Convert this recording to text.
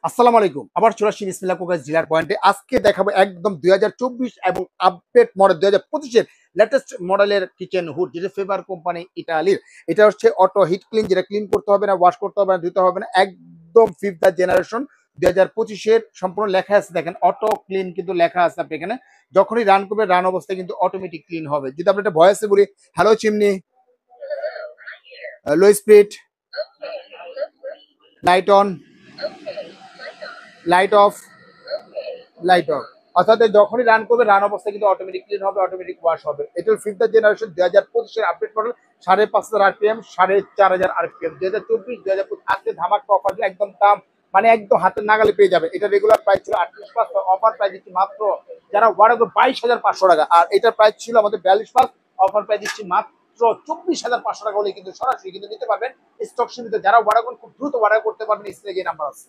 আসসালামু আলাইকুম। আবার চলে আসছি বিসমিল্লাহ কুকার্স ডিলার পয়েন্টে। আজকে দেখাবো একদম ২০২৪ এবং আপডেট মডেল ২০২৫ এর লেটেস্ট মডেলের কিচেন হুড, যেটা ফেভার কোম্পানি ইতালির। এটা হচ্ছে অটো হিট ক্লিন, যেটা ক্লিন করতে হবে না, ওয়াশ করতে হবে না, ধুতে হবে না। একদম 5th জেনারেশন ২০২৫ এর সম্পূর্ণ লেখা আছে, দেখেন অটো ক্লিন কিন্তু লেখা আছে। আপনি এখানে যখনই রান করবে, রান অবস্থায় কিন্তু অটোমেটিক ক্লিন হবে। যদি আপনি একটা ভয়েসে বলি, hello chimney, low speed, light on, light off, light off, অর্থাৎ যখনই রান করবে, রান অবস্থায় কিন্তু অটোমেটিক ক্লিন হবে, অটোমেটিক ওয়াশ হবে। এটার 5th generation ২০২৫ update model, ৫,৫০০ RPM, ৪,৫০০ RPM. ২০২৪-২০২৫ আজকে ধামাকা অফার, একদম দাম মানে একদম হাতের নাগালে পেয়ে যাবে। এটা রেগুলার প্রাইস ছিল ৩৮,৫০০, অফার প্রাইস দিচ্ছি মাত্র যারা ওয়ার্ড ২২,৫০০ টাকা। আর এটার প্রাইস ছিল আমাদের ৪২,৫০০, অফার প্রাইস দিচ্ছি মাত্র ২৪,৫০০ টাকা হলে কিন্তু সরাসরি কিন্তু নিতে পারবেন। স্টক সীমিত, যারা ওয়ার্ড খুব দ্রুত অর্ডার করতে পারবেন, স্ক্রিনে যে নাম্বার আছে।